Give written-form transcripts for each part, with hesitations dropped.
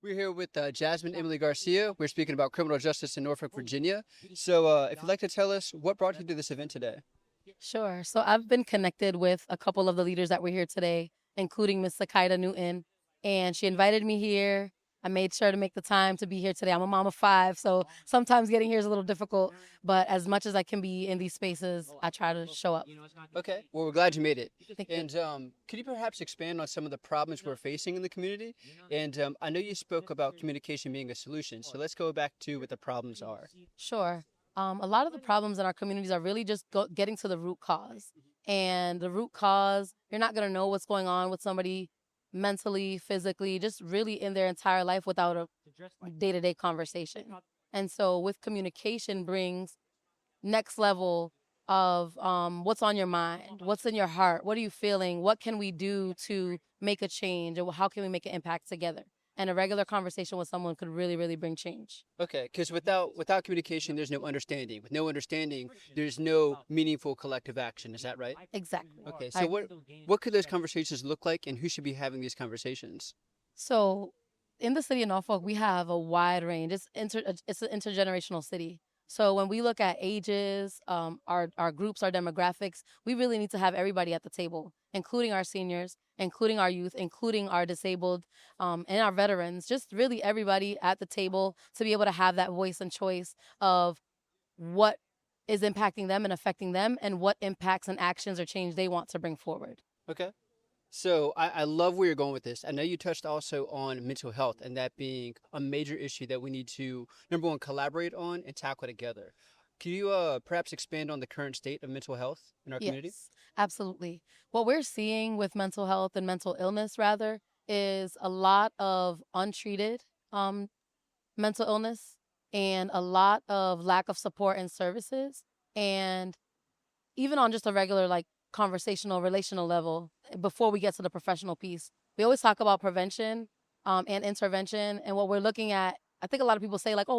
We're here with Jazmin Emily Garcia. We're speaking about criminal justice in Norfolk, Virginia. So, if you'd like to tell us what brought you to this event today. Sure. So I've been connected with a couple of the leaders that were here today, including Miss Sakaida Newton, and she invited me here. I made sure to make the time to be here today. I'm a mom of five, so sometimes getting here is a little difficult, but as much as I can be in these spaces, I try to show up. Okay, well, we're glad you made it. Thank you. And could you perhaps expand on some of the problems we're facing in the community? And I know you spoke about communication being a solution, so let's go back to what the problems are. Sure. A lot of the problems in our communities are really just getting to the root cause. And the root cause, you're not going to know what's going on with somebody mentally, physically, just really in their entire life without a day-to-day conversation. And so with communication brings next level of what's on your mind, what's in your heart, what are you feeling, what can we do to make a change, or how can we make an impact together? And a regular conversation with someone could really, really bring change. Okay, because without communication, there's no understanding. With no understanding, there's no meaningful collective action. Is that right? Exactly. Okay, I so what could those conversations look like, and who should be having these conversations? So in the city of Norfolk, we have a wide range. It's an intergenerational city. So when we look at ages, our groups, our demographics, we really need to have everybody at the table, including our seniors, including our youth, including our disabled, and our veterans. Just really everybody at the table to be able to have that voice and choice of what is impacting them and affecting them, and what impacts and actions or change they want to bring forward. Okay. So I love where you're going with this. I know you touched also on mental health and that being a major issue that we need to, number one, collaborate on and tackle together. Can you perhaps expand on the current state of mental health in our community? Yes, absolutely. What we're seeing with mental health and mental illness, rather, is a lot of untreated um, mental illness and a lot of lack of support and services. And even on just a regular, like, conversational, relational level, before we get to the professional piece, we always talk about prevention and intervention. And what we're looking at, I think a lot of people say, like, oh,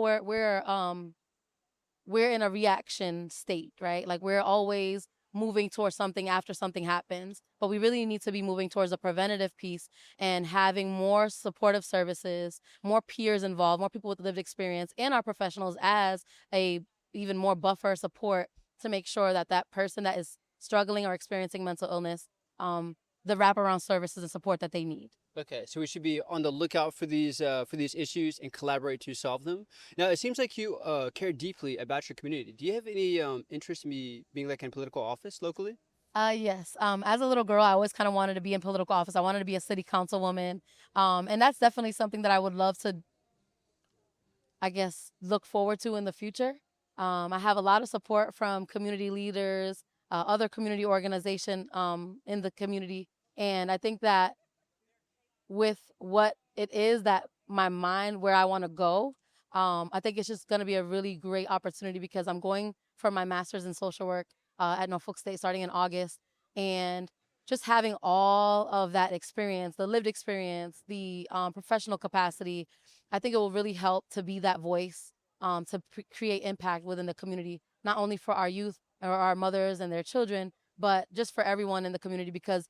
we're in a reaction state, right? Like, we're always moving towards something after something happens, but we really need to be moving towards a preventative piece and having more supportive services, more peers involved, more people with lived experience, and our professionals as a even more buffer support to make sure that that person that is struggling or experiencing mental illness, the wraparound services and support that they need. Okay, so we should be on the lookout for these issues and collaborate to solve them. Now, it seems like you care deeply about your community. Do you have any interest in being like in political office locally? Yes. As a little girl, I always kind of wanted to be in political office. I wanted to be a city councilwoman. And that's definitely something that I would love to, I guess, look forward to in the future. I have a lot of support from community leaders, other community organization in the community. And I think that with what it is that my mind, where I want to go, I think it's just going to be a really great opportunity because I'm going for my master's in social work at Norfolk State starting in August. And just having all of that experience, the lived experience, the professional capacity, I think it will really help to be that voice to create impact within the community, not only for our youth or our mothers and their children, but just for everyone in the community. Because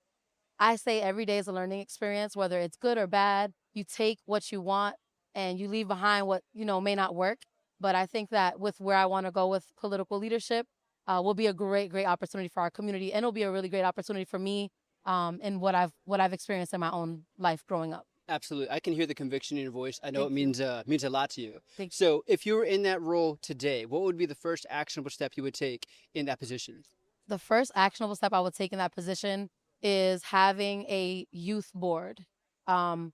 I say every day is a learning experience, whether it's good or bad. You take what you want and you leave behind what, may not work. But I think that with where I want to go with political leadership, will be a great, great opportunity for our community, and it'll be a really great opportunity for me in what I've experienced in my own life growing up. Absolutely. I can hear the conviction in your voice. I know it Thank you. means a lot to you. Thank you. So, if you were in that role today, what would be the first actionable step you would take in that position? The first actionable step I would take in that position is having a youth board. Um,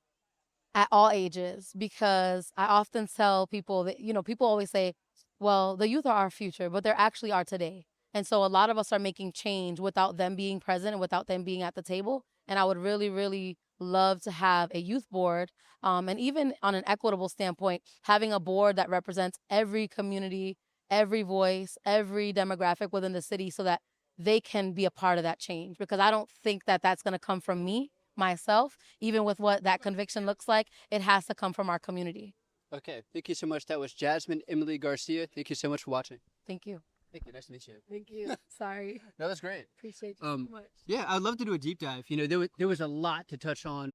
at all ages, because I often tell people that, people always say, well, the youth are our future, but they're actually our today. And so a lot of us are making change without them being present and without them being at the table. And I would really, really love to have a youth board. And even on an equitable standpoint, having a board that represents every community, every voice, every demographic within the city so that they can be a part of that change. Because I don't think that that's going to come from me myself, even with what that conviction looks like. It has to come from our community. Okay, thank you so much. That was Jazmin Emily Garcia. Thank you so much for watching. Thank you. Thank you. Nice to meet you. Thank you. Sorry. No, that's great. Appreciate you so Um, much. yeah, I'd love to do a deep dive. There was a lot to touch on